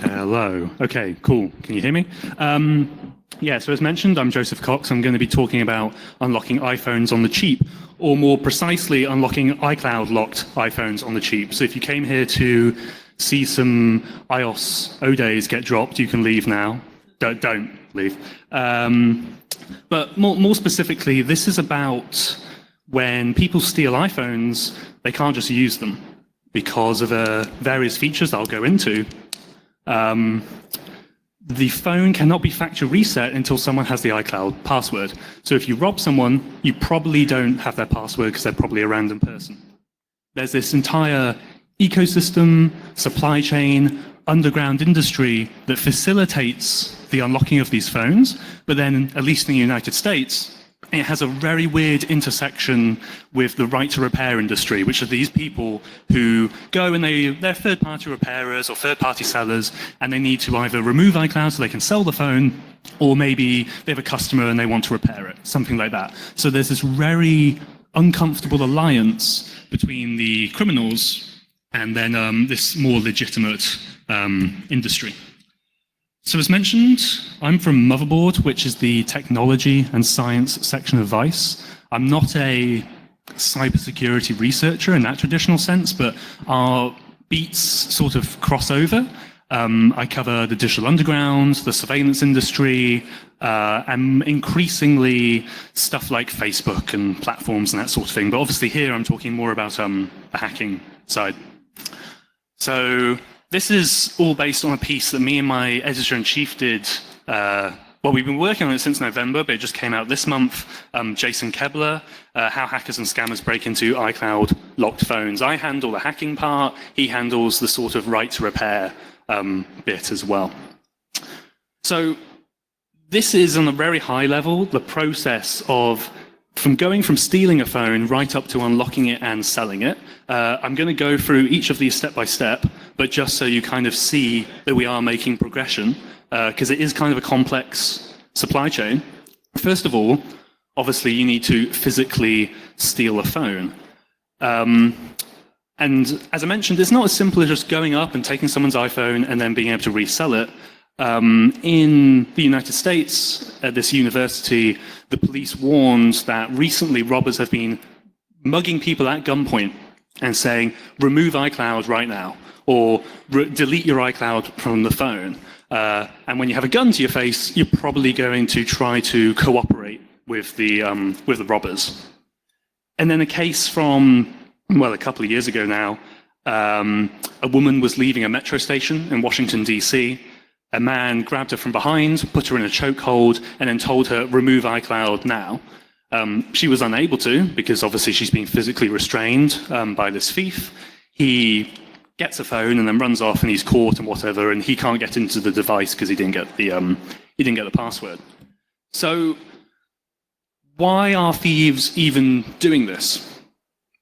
Hello. Okay, cool. Can you hear me? Yeah, so as mentioned, I'm Joseph Cox. I'm going to be talking about unlocking iPhones on the cheap, or more precisely, unlocking iCloud-locked iPhones on the cheap. So if you came here to see some iOS O days get dropped, you can leave now. Don't leave. But more specifically, this is about when people steal iPhones, they can't just use them because of various features I'll go into. The phone cannot be factory reset until someone has the iCloud password. So if you rob someone, you probably don't have their password because they're probably a random person. There's this entire ecosystem, supply chain, underground industry that facilitates the unlocking of these phones. But then, at least in the United States, it has a very weird intersection with the right to repair industry, which are these people who go and they're third-party repairers or third-party sellers, and they need to either remove iCloud so they can sell the phone, or maybe they have a customer and they want to repair it, something like that. So there's this very uncomfortable alliance between the criminals and then this more legitimate industry. So as mentioned, I'm from Motherboard, which is the technology and science section of Vice. I'm not a cybersecurity researcher in that traditional sense, but our beats sort of cross over. I cover the digital underground, the surveillance industry, and increasingly stuff like Facebook and platforms and that sort of thing. But obviously here I'm talking more about the hacking side. So this is all based on a piece that me and my editor-in-chief did. Well, we've been working on it since November, but it just came out this month. Jason Kebler, How Hackers and Scammers Break into iCloud-Locked Phones. I handle the hacking part. He handles the sort of right to repair bit as well. So this is, on a very high level, the process of going from stealing a phone right up to unlocking it and selling it. I'm going to go through each of these step by step, but just so you kind of see that we are making progression, because it is kind of a complex supply chain. First of all, obviously you need to physically steal a phone. And as I mentioned, it's not as simple as just going up and taking someone's iPhone and then being able to resell it. In the United States, at this university, the police warned that recently robbers have been mugging people at gunpoint and saying, remove iCloud right now, or delete your iCloud from the phone. And when you have a gun to your face, you're probably going to try to cooperate with the robbers. And then a case from, well, a couple of years ago now, a woman was leaving a metro station in Washington, D.C., a man grabbed her from behind, put her in a chokehold, and then told her, remove iCloud now. She was unable to, because obviously she's being physically restrained by this thief. He gets a phone and then runs off, and he's caught and whatever, and he can't get into the device because he didn't get the password. So why are thieves even doing this?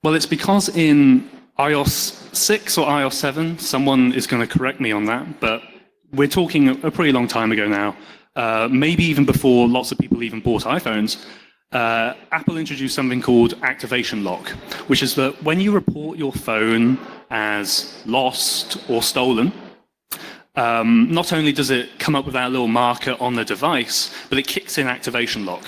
Well, it's because in iOS 6 or iOS 7, someone is going to correct me on that, but we're talking a pretty long time ago now, maybe even before lots of people even bought iPhones. Apple introduced something called activation lock, which is that when you report your phone as lost or stolen, not only does it come up with that little marker on the device, but it kicks in activation lock.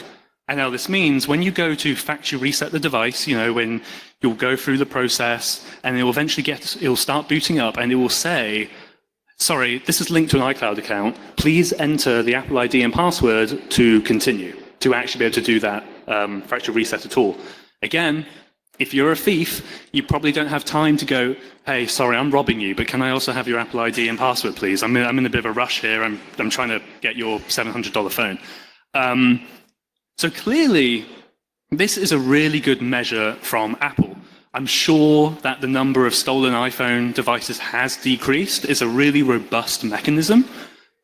And now this means when you go to factory reset the device, you know, when you'll go through the process and it will eventually it'll start booting up and it will say, sorry, this is linked to an iCloud account. Please enter the Apple ID and password to continue, to actually be able to do that factory reset at all. Again, if you're a thief, you probably don't have time to go, hey, sorry, I'm robbing you, but can I also have your Apple ID and password, please? I'm in a bit of a rush here. I'm trying to get your $700 phone. So clearly, this is a really good measure from Apple. I'm sure that the number of stolen iPhone devices has decreased. It's a really robust mechanism,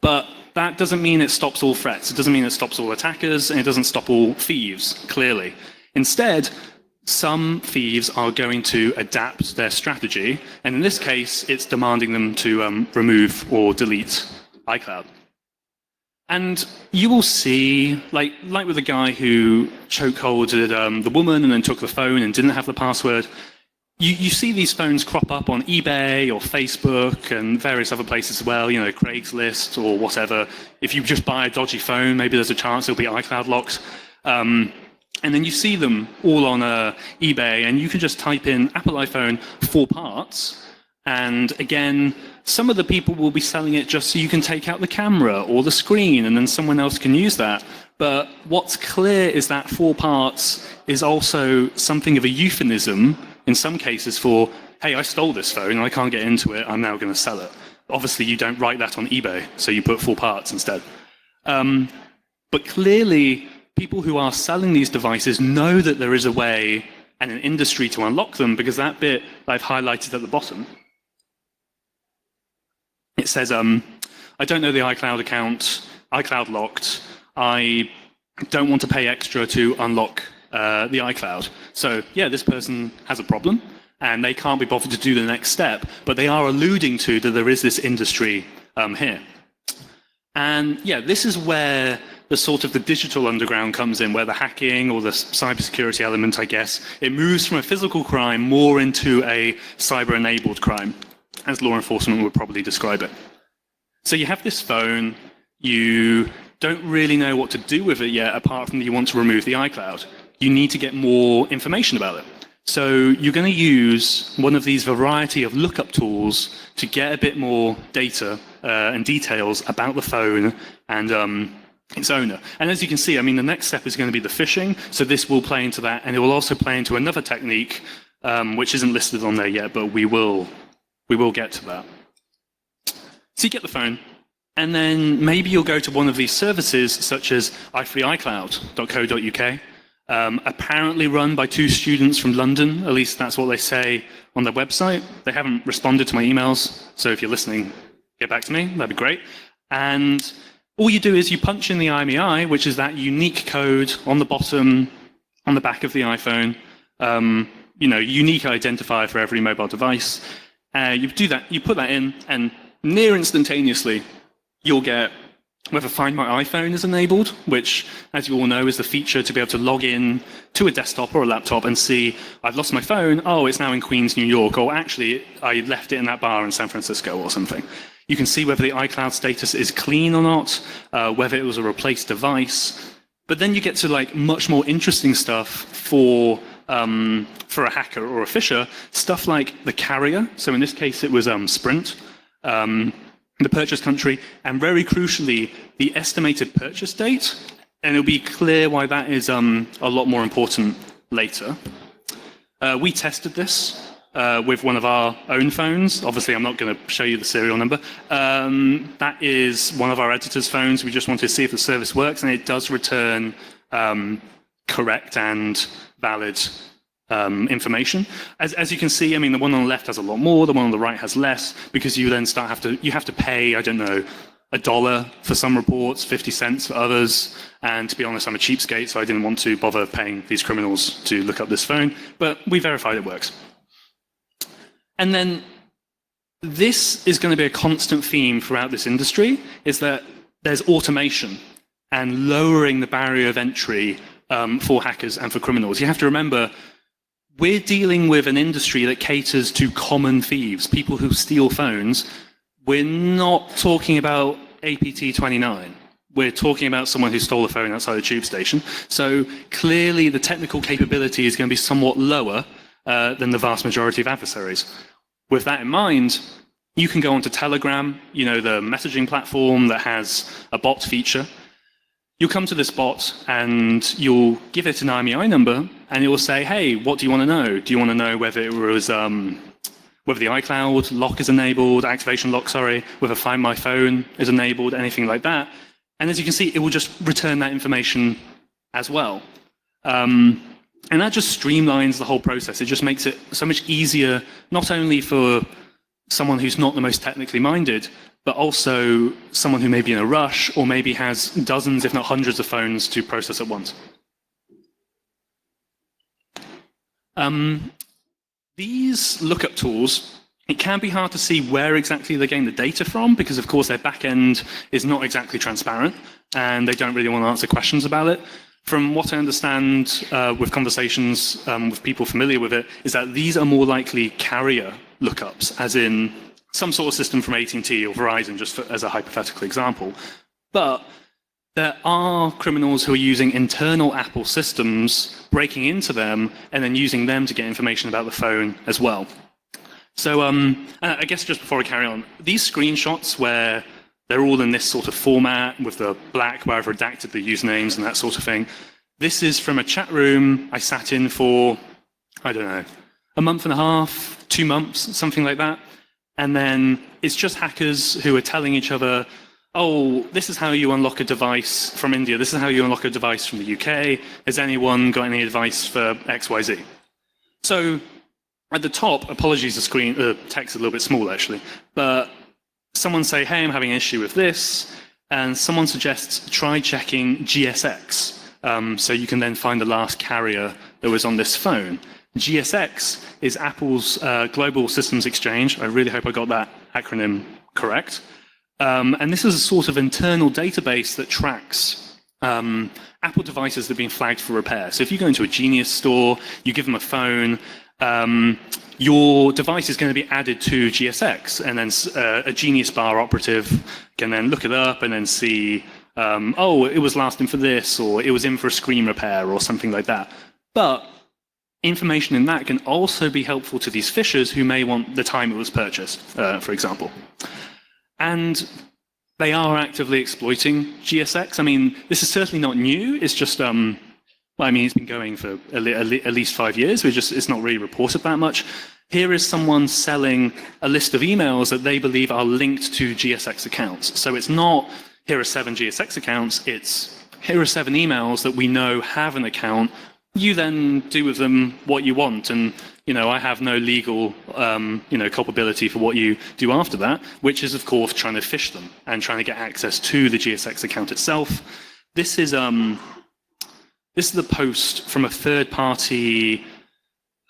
but that doesn't mean it stops all threats. It doesn't mean it stops all attackers, and it doesn't stop all thieves, clearly. Instead, some thieves are going to adapt their strategy, and in this case, it's demanding them to remove or delete iCloud. And you will see, like with the guy who chokeholded the woman and then took the phone and didn't have the password, you see these phones crop up on eBay or Facebook and various other places as well, Craigslist or whatever. If you just buy a dodgy phone, maybe there's a chance it'll be iCloud locked. And then you see them all on eBay, and you can just type in Apple iPhone 4 parts. And again, some of the people will be selling it just so you can take out the camera or the screen, and then someone else can use that. But what's clear is that 4 parts is also something of a euphemism in some cases for, hey, I stole this phone and I can't get into it, I'm now going to sell it. Obviously, you don't write that on eBay, so you put 4 parts instead. But clearly, people who are selling these devices know that there is a way and an industry to unlock them, because that bit I've highlighted at the bottom, it says, I don't know the iCloud account, iCloud locked, I don't want to pay extra to unlock the iCloud. So yeah, this person has a problem and they can't be bothered to do the next step, but they are alluding to that there is this industry here. And yeah, this is where the sort of the digital underground comes in, where the hacking or the cybersecurity element, I guess, it moves from a physical crime more into a cyber-enabled crime, as law enforcement would probably describe it. So you have this phone, you don't really know what to do with it yet, apart from that you want to remove the iCloud. You need to get more information about it. So you're going to use one of these variety of lookup tools to get a bit more data and details about the phone and its owner. And as you can see, I mean, the next step is going to be the phishing. So this will play into that, and it will also play into another technique, which isn't listed on there yet, but we will get to that. So you get the phone, and then maybe you'll go to one of these services, such as ifreeicloud.co.uk, apparently run by 2 students from London. At least that's what they say on their website. They haven't responded to my emails, so if you're listening, get back to me. That'd be great. And all you do is you punch in the IMEI, which is that unique code on the bottom, on the back of the iPhone, unique identifier for every mobile device. You do that, you put that in, and near instantaneously, you'll get whether Find My iPhone is enabled, which, as you all know, is the feature to be able to log in to a desktop or a laptop and see, I've lost my phone, oh, it's now in Queens, New York, or actually, I left it in that bar in San Francisco or something. You can see whether the iCloud status is clean or not, whether it was a replaced device. But then you get to like much more interesting stuff for a hacker or a phisher, stuff like the carrier. So in this case, it was Sprint. The purchase country, and very crucially, the estimated purchase date. And it'll be clear why that is a lot more important later. We tested this with one of our own phones. Obviously, I'm not going to show you the serial number. That is one of our editor's phones. We just wanted to see if the service works, and it does return correct and valid information. As you can see, I mean, the one on the left has a lot more, the one on the right has less, because you then you have to pay, I don't know, $1 for some reports, 50 cents for others, and to be honest, I'm a cheapskate, so I didn't want to bother paying these criminals to look up this phone, but we verified it works. And then this is going to be a constant theme throughout this industry, is that there's automation and lowering the barrier of entry for hackers and for criminals. You have to remember, we're dealing with an industry that caters to common thieves, people who steal phones. We're not talking about APT-29. We're talking about someone who stole a phone outside a tube station. So clearly the technical capability is going to be somewhat lower than the vast majority of adversaries. With that in mind, you can go onto Telegram, the messaging platform that has a bot feature. You'll come to this bot and you'll give it an IMEI number, and it will say, hey, what do you want to know? Do you want to know whether it was whether the iCloud lock is enabled, activation lock, sorry, whether Find My Phone is enabled, anything like that. And as you can see, it will just return that information as well. And that just streamlines the whole process. It just makes it so much easier, not only for someone who's not the most technically minded, but also someone who may be in a rush or maybe has dozens, if not hundreds of phones to process at once. These lookup tools, it can be hard to see where exactly they're getting the data from, because of course their back end is not exactly transparent and they don't really want to answer questions about it. From what I understand with conversations with people familiar with it, is that these are more likely carrier lookups, as in some sort of system from AT&T or Verizon, just as a hypothetical example. But there are criminals who are using internal Apple systems, breaking into them, and then using them to get information about the phone as well. So I guess just before I carry on, these screenshots where they're all in this sort of format with the black where I've redacted the usernames and that sort of thing, this is from a chat room I sat in for, I don't know, a month and a half, 2 months, something like that. And then it's just hackers who are telling each other, oh, this is how you unlock a device from India. This is how you unlock a device from the UK. Has anyone got any advice for XYZ? So at the top, apologies, the text is a little bit small actually, but someone say, hey, I'm having an issue with this, and someone suggests try checking GSX, so you can then find the last carrier that was on this phone. GSX is Apple's Global Systems Exchange. I really hope I got that acronym correct. And this is a sort of internal database that tracks Apple devices that have been flagged for repair. So if you go into a Genius store, you give them a phone, your device is going to be added to GSX, and then a Genius Bar operative can then look it up and then see, oh, it was last in for this, or it was in for a screen repair, or something like that. But information in that can also be helpful to these phishers who may want the time it was purchased, for example. And they are actively exploiting GSX. I mean, this is certainly not new. It's just, well, I mean, it's been going for at least 5 years. It's not really reported that much. Here is someone selling a list of emails that they believe are linked to GSX accounts. So it's not, here are 7 GSX accounts. It's, here are 7 emails that we know have an account. You then do with them what you want. And, you know, I have no legal, culpability for what you do after that, which is, of course, trying to phish them and trying to get access to the GSX account itself. This is a post from a third-party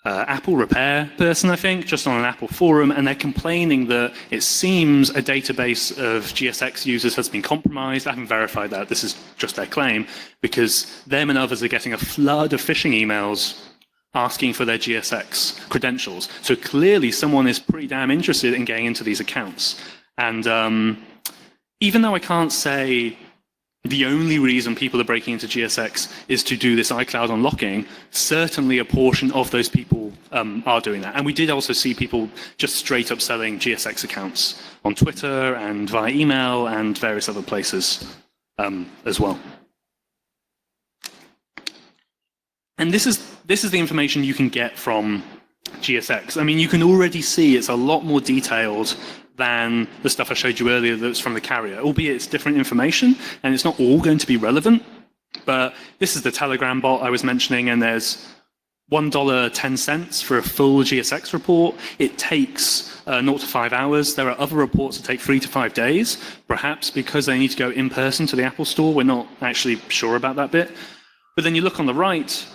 Apple repair person, I think, just on an Apple forum, and they're complaining that it seems a database of GSX users has been compromised. I haven't verified that. This is just their claim, because them and others are getting a flood of phishing emails asking for their GSX credentials. So clearly someone is pretty damn interested in getting into these accounts. And even though I can't say the only reason people are breaking into GSX is to do this iCloud unlocking, certainly a portion of those people are doing that. And we did also see people just straight up selling GSX accounts on Twitter and via email and various other places as well. And this is the information you can get from GSX. I mean, you can already see it's a lot more detailed than the stuff I showed you earlier that's from the carrier, albeit it's different information, and it's not all going to be relevant. But this is the Telegram bot I was mentioning, and there's $1.10 for a full GSX report. It takes 0 to 5 hours. There are other reports that take 3 to 5 days, perhaps because they need to go in person to the Apple store. We're not actually sure about that bit. But then you look on the right,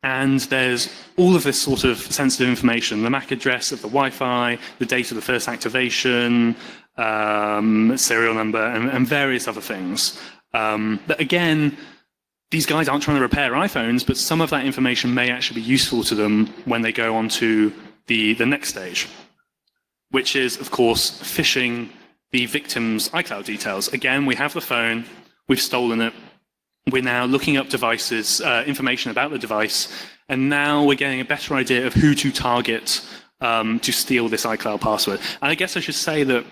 and there's all of this sort of sensitive information, the MAC address of the Wi-Fi, the date of the first activation, serial number, and various other things. But again, these guys aren't trying to repair iPhones, but some of that information may actually be useful to them when they go on to the next stage, which is, of course, phishing the victim's iCloud details. Again, we have the phone, we've stolen it. We're now looking up devices, information about the device, and now we're getting a better idea of who to target to steal this iCloud password. And I guess I should say that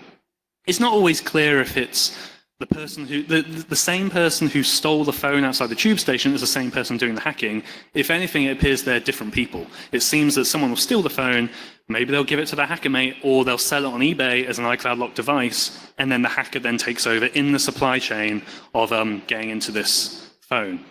it's not always clear if it's the person who, the same person who stole the phone outside the tube station is the same person doing the hacking. If anything, it appears they're different people. It seems that someone will steal the phone, maybe they'll give it to their hacker mate, or they'll sell it on eBay as an iCloud locked device, and then the hacker then takes over in the supply chain of getting into this phone.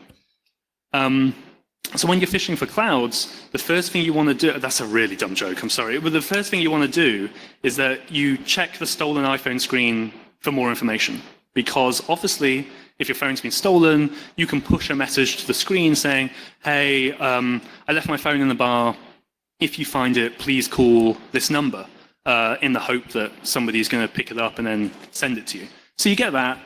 So when you're phishing for clouds, the first thing you want to do, that's a really dumb joke, I'm sorry, but the first thing you want to do is that you check the stolen iPhone screen for more information. Because obviously, if your phone's been stolen, you can push a message to the screen saying, hey, I left my phone in the bar. If you find it, please call this number, in the hope that somebody's going to pick it up and then send it to you. So you get that.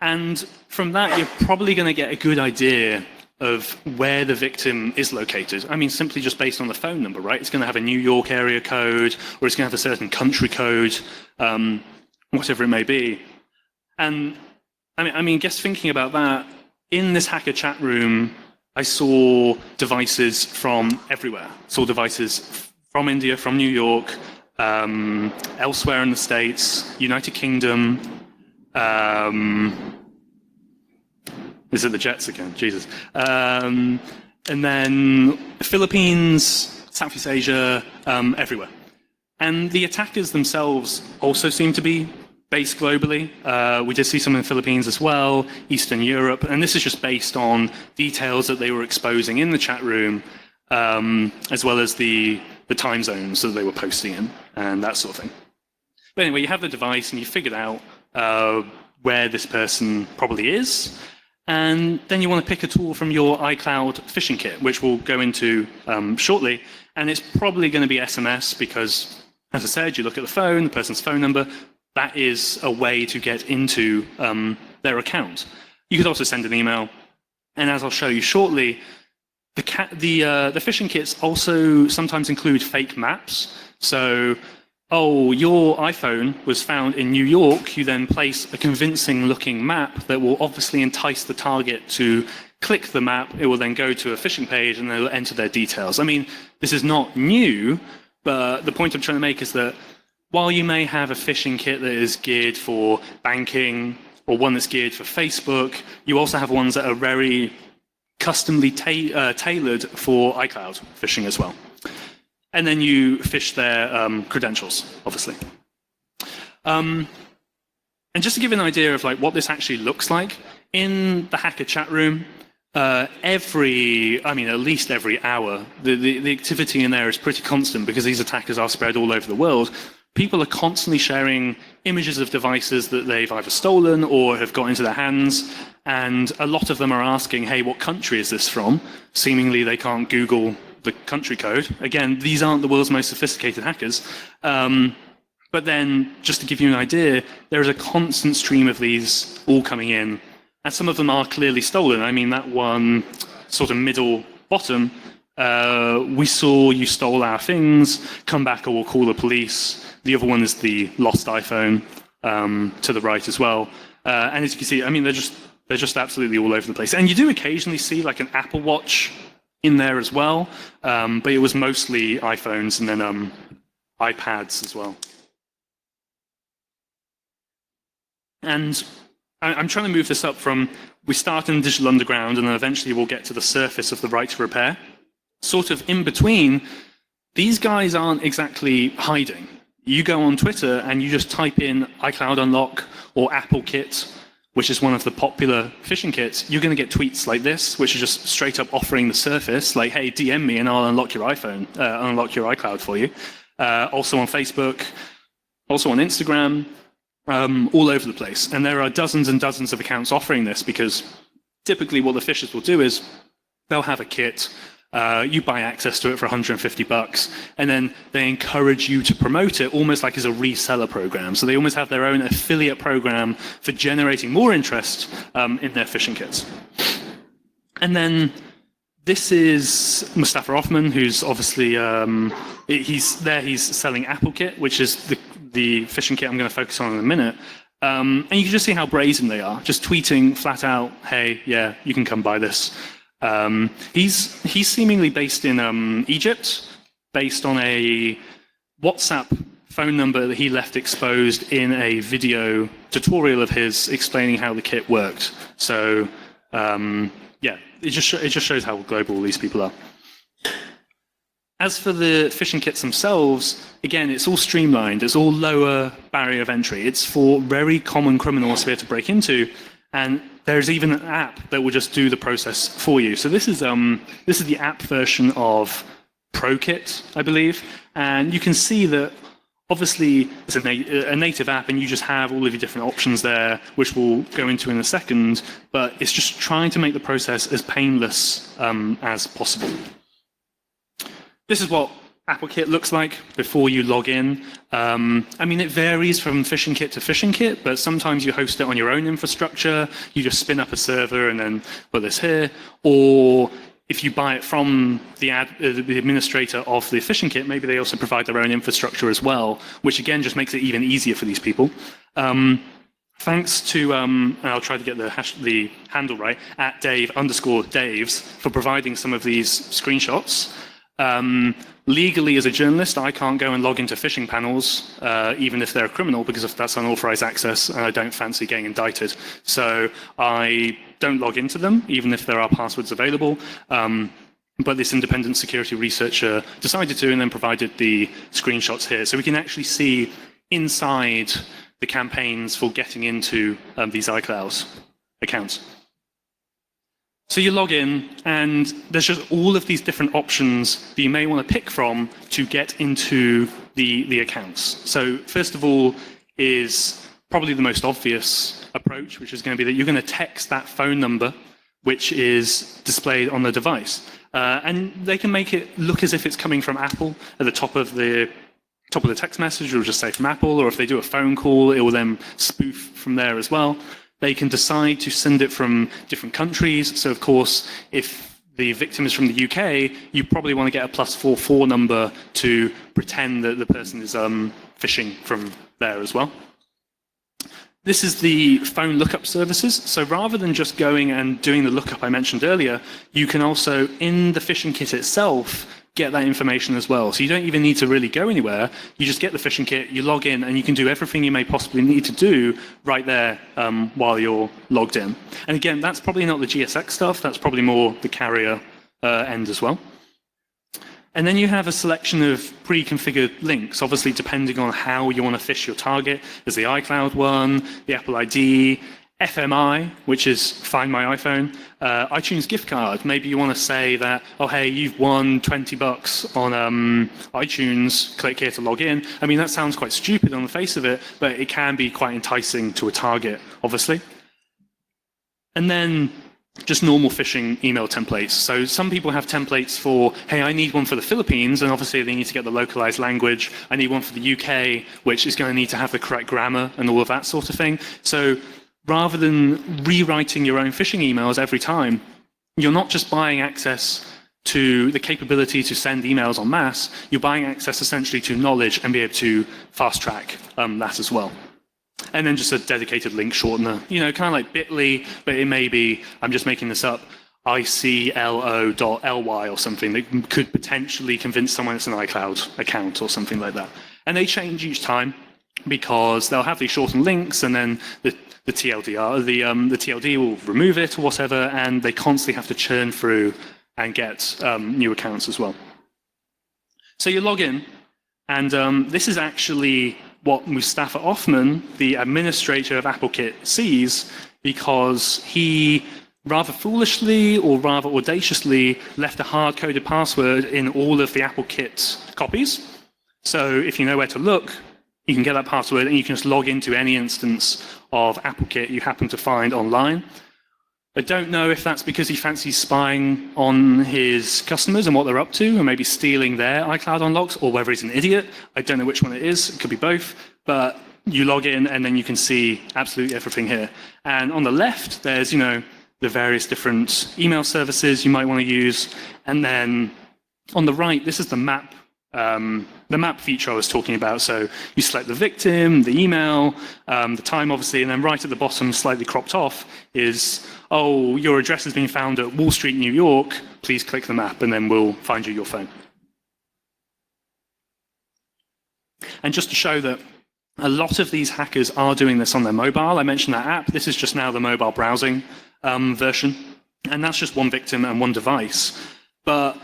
And from that, you're probably going to get a good idea of where the victim is located. I mean, simply just based on the phone number, right? It's going to have a New York area code, or it's going to have a certain country code, whatever it may be. And I mean, just thinking about that, in this hacker chat room, I saw devices from everywhere. Saw devices from India, from New York, elsewhere in the States, United Kingdom. Is it the Jets again? Jesus. And then Philippines, Southeast Asia, everywhere. And the attackers themselves also seem to be based globally. We did see some in the Philippines as well, Eastern Europe, and this is just based on details that they were exposing in the chat room, as well as the time zones that they were posting in, and that sort of thing. But anyway, you have the device and you figured out where this person probably is, and then you want to pick a tool from your iCloud phishing kit, which we'll go into shortly, and it's probably going to be SMS because, as I said, you look at the phone, the person's phone number. That is a way to get into their account. You could also send an email, and as I'll show you shortly, the phishing kits also sometimes include fake maps. So, oh, your iPhone was found in New York. You then place a convincing-looking map that will obviously entice the target to click the map. It will then go to a phishing page, and they'll enter their details. I mean, this is not new, but the point I'm trying to make is that while you may have a phishing kit that is geared for banking or one that's geared for Facebook, you also have ones that are very customly tailored for iCloud phishing as well. And then you phish their credentials, obviously. And just to give an idea of like what this actually looks like, in the hacker chat room, at least every hour, the activity in there is pretty constant because these attackers are spread all over the world. People are constantly sharing images of devices that they've either stolen or have got into their hands, and a lot of them are asking, hey, what country is this from? Seemingly they can't Google the country code. Again, these aren't the world's most sophisticated hackers. But then, just to give you an idea, there is a constant stream of these all coming in, and some of them are clearly stolen. I mean, that one sort of middle bottom, we saw you stole our things, come back or we'll call the police. The other one is the lost iPhone to the right as well. And as you can see, I mean, they're just absolutely all over the place. And you do occasionally see like an Apple Watch in there as well, but it was mostly iPhones and then iPads as well. And I'm trying to move this up from, we start in the digital underground and then eventually we'll get to the surface of the right to repair. Sort of in between, these guys aren't exactly hiding. You go on Twitter and you just type in iCloud Unlock or Apple Kit, which is one of the popular phishing kits, you're going to get tweets like this, which are just straight up offering the surface, like, hey, DM me and I'll unlock your iPhone, unlock your iCloud for you. Also on Facebook, also on Instagram, all over the place. And there are dozens and dozens of accounts offering this because typically what the phishers will do is they'll have a kit, you buy access to it for $150, and then they encourage you to promote it almost like as a reseller program. So they almost have their own affiliate program for generating more interest in their phishing kits. And then this is Mustafa Offman, who's obviously, he's selling Apple Kit, which is the phishing kit I'm going to focus on in a minute. And you can just see how brazen they are, just tweeting flat out, hey, yeah, you can come buy this. He's seemingly based in Egypt, based on a WhatsApp phone number that he left exposed in a video tutorial of his explaining how the kit worked. So yeah, it just shows how global these people are. As for the phishing kits themselves, again, it's all streamlined. It's all lower barrier of entry. It's for very common criminals to be able to break into. And there's even an app that will just do the process for you. So this is the app version of ProKit, I believe. And you can see that obviously it's a native app and you just have all of your different options there, which we'll go into in a second. But it's just trying to make the process as painless as possible. This is what AppleKit looks like before you log in. I mean, it varies from phishing kit to phishing kit, but sometimes you host it on your own infrastructure. You just spin up a server and then put this here. Or if you buy it from the administrator of the phishing kit, maybe they also provide their own infrastructure as well, which again just makes it even easier for these people. Thanks to, and I'll try to get the handle right, at Dave_Daves for providing some of these screenshots. Legally, as a journalist, I can't go and log into phishing panels, even if they're a criminal, because if that's unauthorized access, and I don't fancy getting indicted. So I don't log into them, even if there are passwords available. But this independent security researcher decided to, and then provided the screenshots here. So we can actually see inside the campaigns for getting into these iCloud accounts. So you log in, and there's just all of these different options that you may want to pick from to get into the accounts. So first of all is probably the most obvious approach, which is going to be that you're going to text that phone number, which is displayed on the device. And they can make it look as if it's coming from Apple at the top of the text message. It will just say from Apple, or if they do a phone call, it will then spoof from there as well. They can decide to send it from different countries. So, of course, if the victim is from the UK, you probably want to get a +44 number to pretend that the person is phishing from there as well. This is the phone lookup services. So rather than just going and doing the lookup I mentioned earlier, you can also, in the phishing kit itself, get that information as well. So you don't even need to really go anywhere. You just get the phishing kit, you log in, and you can do everything you may possibly need to do right there while you're logged in. And again, that's probably not the GSX stuff. That's probably more the carrier end as well. And then you have a selection of pre-configured links, obviously depending on how you want to phish your target. There's the iCloud one, the Apple ID, FMI, which is Find My iPhone, iTunes gift card. Maybe you want to say that, oh, hey, you've won $20 on iTunes, click here to log in. I mean, that sounds quite stupid on the face of it, but it can be quite enticing to a target, obviously. And then just normal phishing email templates. So some people have templates for, hey, I need one for the Philippines, and obviously they need to get the localized language. I need one for the UK, which is going to need to have the correct grammar and all of that sort of thing. So rather than rewriting your own phishing emails every time, you're not just buying access to the capability to send emails en masse, you're buying access essentially to knowledge and be able to fast track that as well. And then just a dedicated link shortener, you know, kind of like bit.ly, but it may be, I'm just making this up, iclo.ly or something that could potentially convince someone it's an iCloud account or something like that. And they change each time because they'll have these shortened links, and then the TLDR, the TLD will remove it or whatever, and they constantly have to churn through and get new accounts as well. So you log in, and this is actually what Mustafa Othman, the administrator of AppleKit, sees, because he rather foolishly or rather audaciously left a hard-coded password in all of the AppleKit copies. So if you know where to look, you can get that password and you can just log into any instance of AppleKit you happen to find online. I don't know if that's because he fancies spying on his customers and what they're up to, and maybe stealing their iCloud unlocks, or whether he's an idiot. I don't know which one it is. It could be both. But you log in, and then you can see absolutely everything here. And on the left, there's, you know, the various different email services you might want to use. And then on the right, this is the map feature I was talking about. So you select the victim, the email, the time, obviously, and then right at the bottom, slightly cropped off, is, oh, your address has been found at Wall Street, New York. Please click the map, and then we'll find you your phone. And just to show that a lot of these hackers are doing this on their mobile. I mentioned that app. This is just now the mobile browsing version. And that's just one victim and one device. But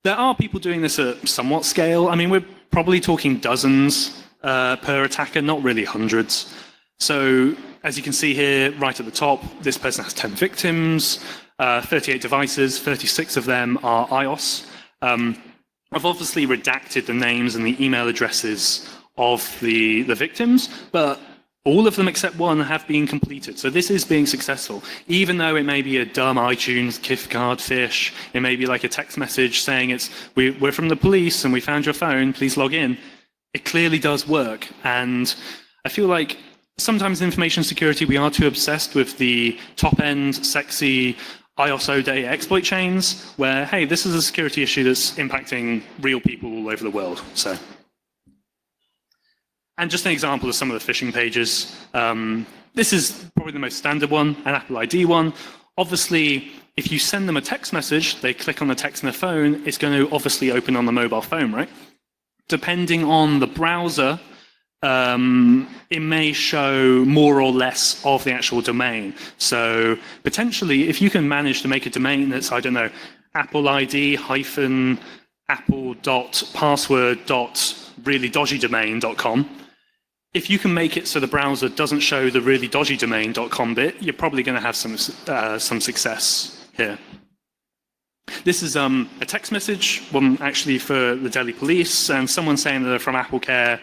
there are people doing this at somewhat scale. I mean, we're probably talking dozens per attacker, not really hundreds. So as you can see here, right at the top, this person has 10 victims, 38 devices, 36 of them are iOS. I've obviously redacted the names and the email addresses of the victims, but All of them except one have been completed. So this is being successful. Even though it may be a dumb iTunes gift card phish, it may be like a text message saying we're from the police and we found your phone, please log in. It clearly does work. And I feel like sometimes in information security we are too obsessed with the top-end, sexy IOSO day exploit chains where, hey, this is a security issue that's impacting real people all over the world. So. And just an example of some of the phishing pages. This is probably the most standard one, an Apple ID one. Obviously, if you send them a text message, they click on the text on their phone, it's going to obviously open on the mobile phone, right? Depending on the browser, it may show more or less of the actual domain. So potentially, if you can manage to make a domain that's, I don't know, Apple ID hyphen apple.password.reallyDodgyDomain.com, if you can make it so the browser doesn't show the really dodgy domain.com bit, you're probably going to have some success here. This is a text message, one actually for the Delhi police, and someone saying that they're from AppleCare.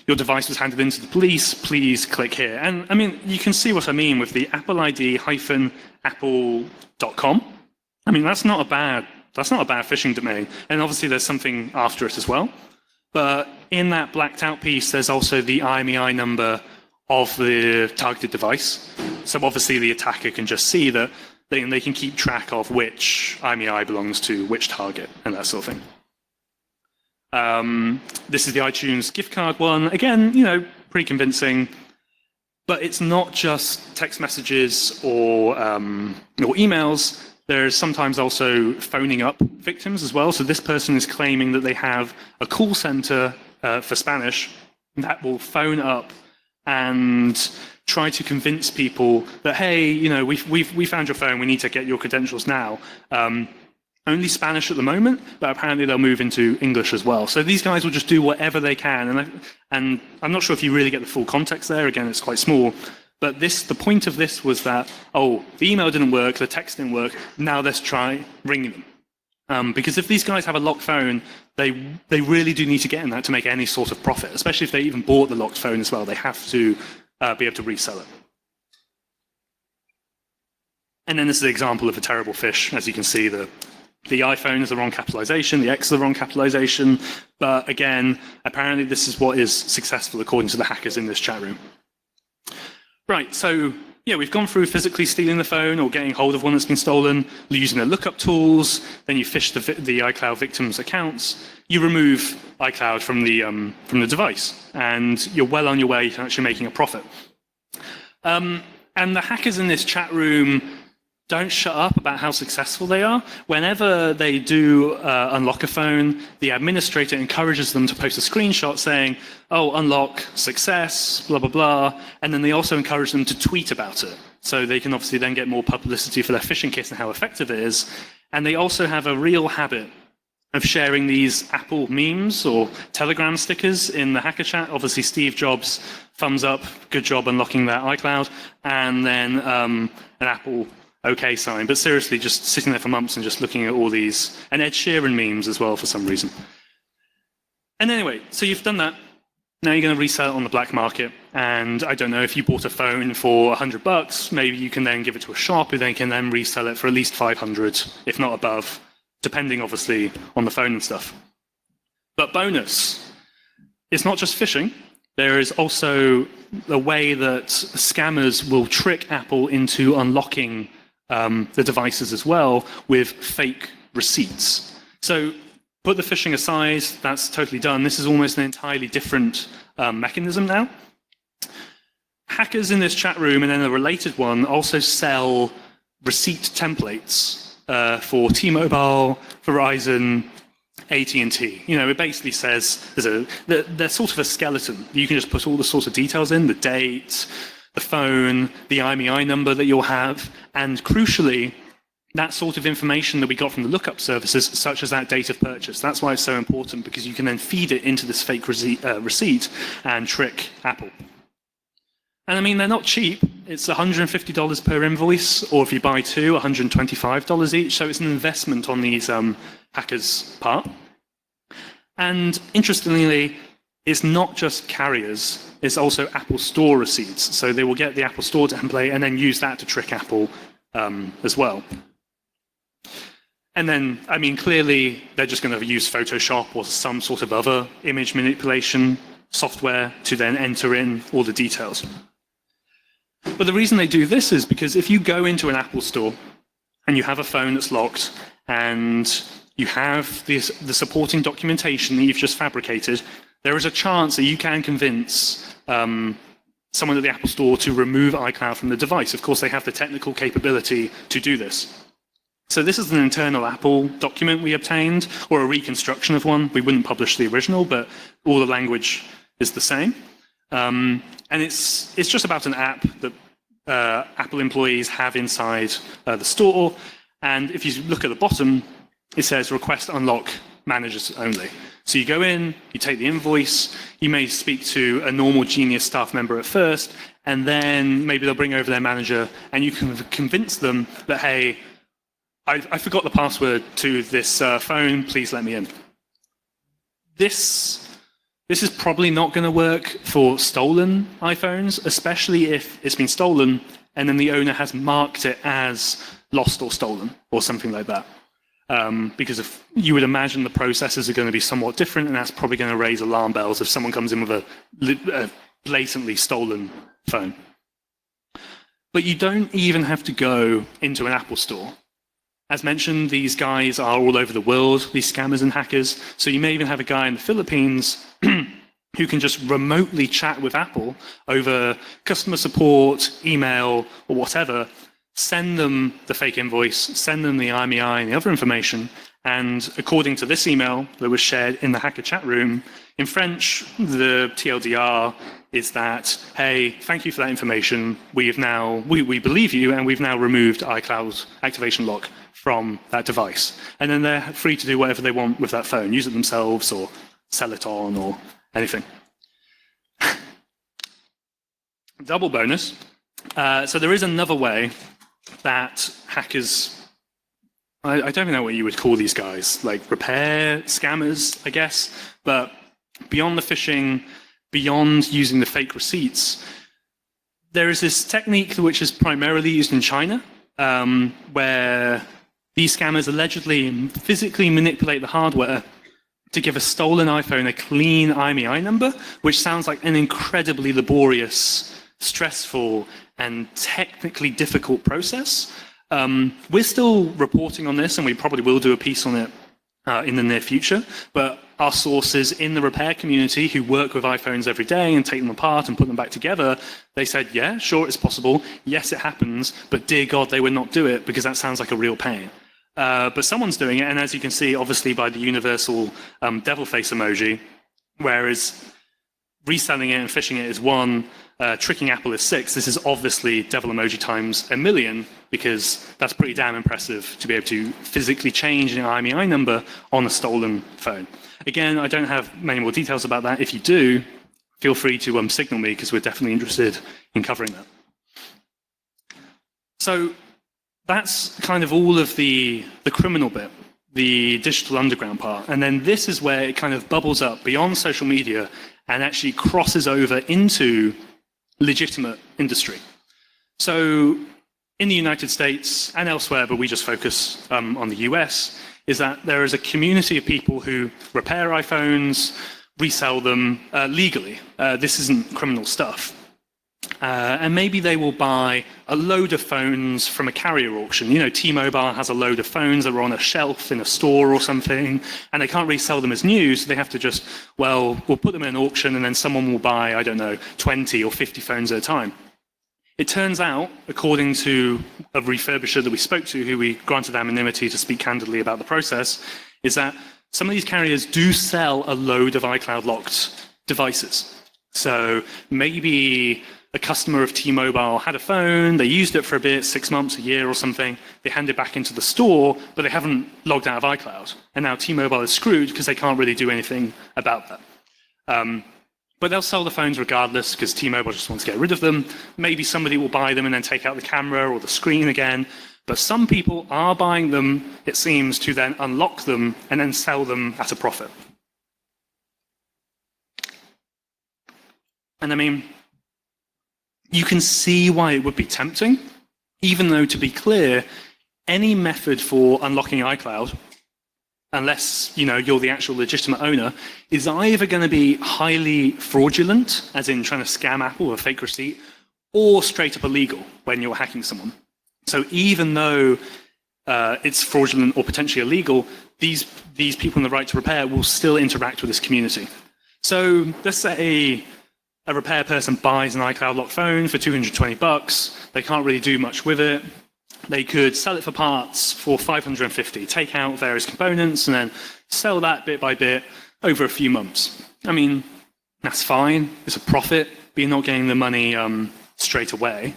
Your device was handed into the police, please click here. And I mean, you can see what I mean with the Apple ID -apple.com. I mean, that's not a bad phishing domain. And obviously there's something after it as well. But in that blacked out piece, there's also the IMEI number of the targeted device. So obviously the attacker can just see that they can keep track of which IMEI belongs to which target and that sort of thing. This is the iTunes gift card one. Again, pretty convincing. But it's not just text messages or emails. There's sometimes also phoning up victims as well. So this person is claiming that they have a call center for Spanish that will phone up and try to convince people that, hey, we found your phone, we need to get your credentials now. Only Spanish at the moment, but apparently they'll move into English as well. So these guys will just do whatever they can. And I'm not sure if you really get the full context there. Again, it's quite small. But the point of this was that, the email didn't work, the text didn't work, now let's try ringing them. Because if these guys have a locked phone, they really do need to get in that to make any sort of profit, especially if they even bought the locked phone as well. They have to be able to resell it. And then this is an example of a terrible phish. As you can see, the iPhone is the wrong capitalization, the X is the wrong capitalization. But again, apparently this is what is successful according to the hackers in this chat room. Right, so yeah, we've gone through physically stealing the phone or getting hold of one that's been stolen, using the lookup tools, then you phish the iCloud victims' accounts, you remove iCloud from the device, and you're well on your way to actually making a profit. And the hackers in this chat room don't shut up about how successful they are. Whenever they do unlock a phone, the administrator encourages them to post a screenshot saying, unlock, success, blah, blah, blah. And then they also encourage them to tweet about it. So they can obviously then get more publicity for their phishing kit and how effective it is. And they also have a real habit of sharing these Apple memes or Telegram stickers in the hacker chat. Obviously, Steve Jobs, thumbs up, good job unlocking that iCloud. And then an Apple OK sign, but seriously, just sitting there for months and just looking at all these, and Ed Sheeran memes as well for some reason. And anyway, so you've done that. Now you're going to resell it on the black market. And I don't know, if you bought a phone for $100, maybe you can then give it to a shop who then can then resell it for at least 500, if not above, depending obviously on the phone and stuff. But bonus, it's not just phishing. There is also a way that scammers will trick Apple into unlocking the devices as well with fake receipts. So put the phishing aside, that's totally done. This is almost an entirely different mechanism now. Hackers in this chat room and then a related one also sell receipt templates for T-Mobile, Verizon, AT&T. It basically says there's sort of a skeleton. You can just put all the sorts of details in, the date, the phone, the IMEI number that you'll have, and crucially, that sort of information that we got from the lookup services, such as that date of purchase. That's why it's so important, because you can then feed it into this fake receipt and trick Apple. And I mean, they're not cheap. It's $150 per invoice, or if you buy two, $125 each. So it's an investment on these hackers' part. And interestingly, it's not just carriers, it's also Apple Store receipts. So they will get the Apple Store template and then use that to trick Apple as well. And then, I mean, clearly they're just going to use Photoshop or some sort of other image manipulation software to then enter in all the details. But the reason they do this is because if you go into an Apple Store and you have a phone that's locked and you have the supporting documentation that you've just fabricated, there is a chance that you can convince someone at the Apple Store to remove iCloud from the device. Of course, they have the technical capability to do this. So this is an internal Apple document we obtained, or a reconstruction of one. We wouldn't publish the original, but all the language is the same. And it's just about an app that Apple employees have inside the store. And if you look at the bottom, it says request unlock managers only. So you go in, you take the invoice, you may speak to a normal Genius staff member at first, and then maybe they'll bring over their manager, and you can convince them that, hey, I forgot the password to this phone, please let me in. This is probably not going to work for stolen iPhones, especially if it's been stolen and then the owner has marked it as lost or stolen or something like that. Because if you would imagine the processes are going to be somewhat different, and that's probably going to raise alarm bells if someone comes in with a blatantly stolen phone. But you don't even have to go into an Apple store. As mentioned, these guys are all over the world, these scammers and hackers. So you may even have a guy in the Philippines who can just remotely chat with Apple over customer support, email, or whatever, send them the fake invoice, send them the IMEI and the other information, and according to this email that was shared in the hacker chat room, in French, the TLDR is that, hey, thank you for that information. We believe you, and we've now removed iCloud activation lock from that device. And then they're free to do whatever they want with that phone, use it themselves or sell it on or anything. Double bonus. So there is another way that hackers, I don't even know what you would call these guys, like repair scammers, I guess, but beyond the phishing, beyond using the fake receipts, there is this technique which is primarily used in China, where these scammers allegedly physically manipulate the hardware to give a stolen iPhone a clean IMEI number, which sounds like an incredibly laborious, stressful, and technically difficult process. We're still reporting on this, and we probably will do a piece on it in the near future, but our sources in the repair community who work with iPhones every day and take them apart and put them back together, they said, yeah, sure, it's possible. Yes, it happens, but dear God, they would not do it because that sounds like a real pain. But someone's doing it, and as you can see, obviously by the universal devil face emoji, whereas reselling it and phishing it is one, tricking Apple is 6. This is obviously devil emoji times a million, because that's pretty damn impressive to be able to physically change an IMEI number on a stolen phone. Again, I don't have many more details about that. If you do, feel free to signal me, because we're definitely interested in covering that. So that's kind of all of the criminal bit, the digital underground part. And then this is where it kind of bubbles up beyond social media and actually crosses over into legitimate industry. So in the United States and elsewhere, but we just focus on the US, is that there is a community of people who repair iPhones, resell them legally. This isn't criminal stuff. And maybe they will buy a load of phones from a carrier auction. You know, T-Mobile has a load of phones that are on a shelf in a store or something, and they can't really sell them as new, so they have to just, well, we'll put them in an auction and then someone will buy, I don't know, 20 or 50 phones at a time. It turns out, according to a refurbisher that we spoke to, who we granted anonymity to speak candidly about the process, is that some of these carriers do sell a load of iCloud-locked devices. So maybe a customer of T-Mobile had a phone, they used it for a bit, 6 months, a year or something, they hand it back into the store, but they haven't logged out of iCloud. And now T-Mobile is screwed because they can't really do anything about that. But they'll sell the phones regardless because T-Mobile just wants to get rid of them. Maybe somebody will buy them and then take out the camera or the screen again. But some people are buying them, it seems, to then unlock them and then sell them at a profit. And I mean, you can see why it would be tempting, even though, to be clear, any method for unlocking iCloud, unless you're the actual legitimate owner, is either going to be highly fraudulent, as in trying to scam Apple with a fake receipt, or straight up illegal when you're hacking someone. So even though it's fraudulent or potentially illegal, these people in the right to repair will still interact with this community. So let's say a repair person buys an iCloud locked phone for $220. They can't really do much with it. They could sell it for parts for $550, take out various components, and then sell that bit by bit over a few months. I mean, that's fine. It's a profit, but you're not getting the money straight away.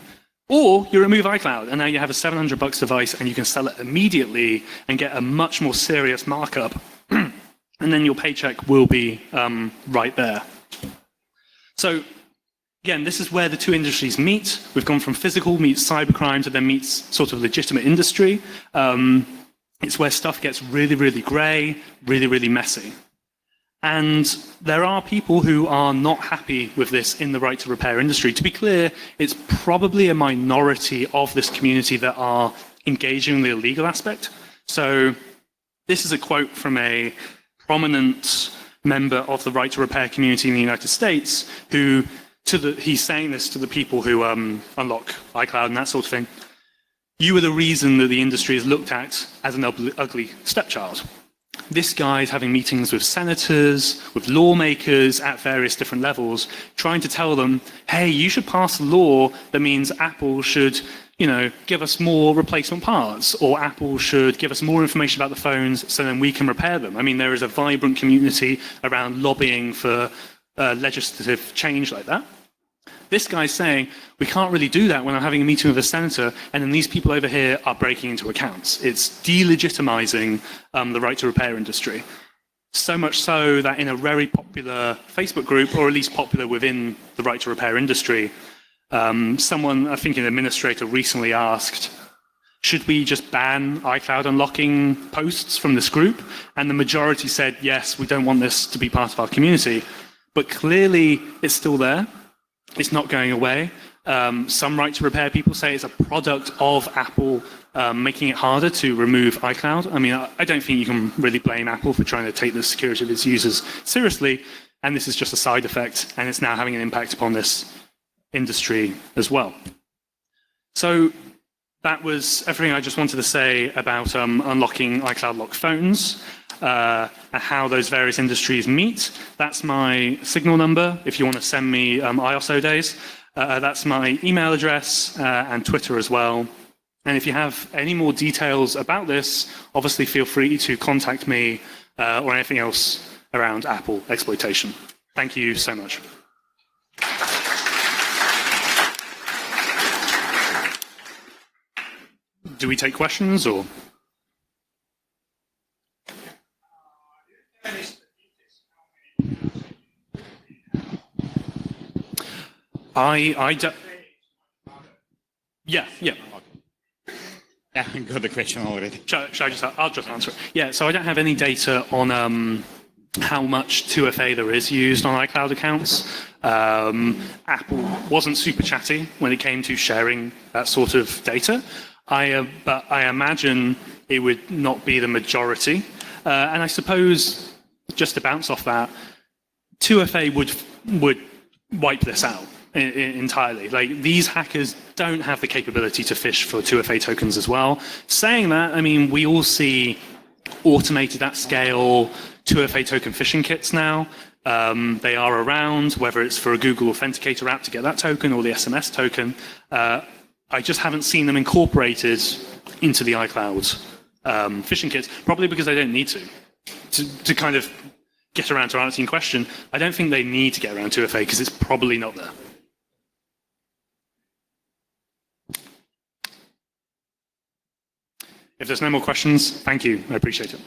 Or you remove iCloud, and now you have a $700 device, and you can sell it immediately and get a much more serious markup. And then your paycheck will be right there. So again, this is where the two industries meet. We've gone from physical meets cybercrime to then meets sort of legitimate industry. It's where stuff gets really, really grey, really, really messy. And there are people who are not happy with this in the right to repair industry. To be clear, it's probably a minority of this community that are engaging in the illegal aspect. So this is a quote from a prominent member of the right to repair community in the United States who, he's saying this to the people who unlock iCloud and that sort of thing. You are the reason that the industry is looked at as an ugly stepchild. This guy's having meetings with senators, with lawmakers at various different levels, trying to tell them, hey, you should pass a law that means Apple should, give us more replacement parts, or Apple should give us more information about the phones so then we can repair them. I mean, there is a vibrant community around lobbying for legislative change like that. This guy's saying, we can't really do that when I'm having a meeting with a senator, and then these people over here are breaking into accounts. It's delegitimizing the right to repair industry. So much so that in a very popular Facebook group, or at least popular within the right to repair industry, someone, I think an administrator, recently asked, should we just ban iCloud unlocking posts from this group? And the majority said, yes, we don't want this to be part of our community. But clearly, it's still there. It's not going away. Some right to repair people say it's a product of Apple making it harder to remove iCloud. I mean, I don't think you can really blame Apple for trying to take the security of its users seriously, and this is just a side effect, and it's now having an impact upon this industry as well. So that was everything I just wanted to say about unlocking iCloud locked phones. And how those various industries meet. That's my Signal number if you want to send me IOSO days. That's my email address and Twitter as well. And if you have any more details about this, obviously feel free to contact me or anything else around Apple exploitation. Thank you so much. Do we take questions or? Yeah. Yeah, I got the question already. I'll just answer it. Yeah, so I don't have any data on how much 2FA there is used on iCloud accounts. Apple wasn't super chatty when it came to sharing that sort of data. But I imagine it would not be the majority. And I suppose, just to bounce off that, 2FA would wipe this out entirely. Like, these hackers don't have the capability to phish for 2FA tokens as well. Saying that, I mean, we all see automated at scale 2FA token phishing kits now. They are around, whether it's for a Google Authenticator app to get that token or the SMS token. I just haven't seen them incorporated into the iCloud phishing kits, probably because they don't need to kind of get around to answering your question. I don't think they need to get around 2FA because it's probably not there. If there's no more questions, thank you. I appreciate it.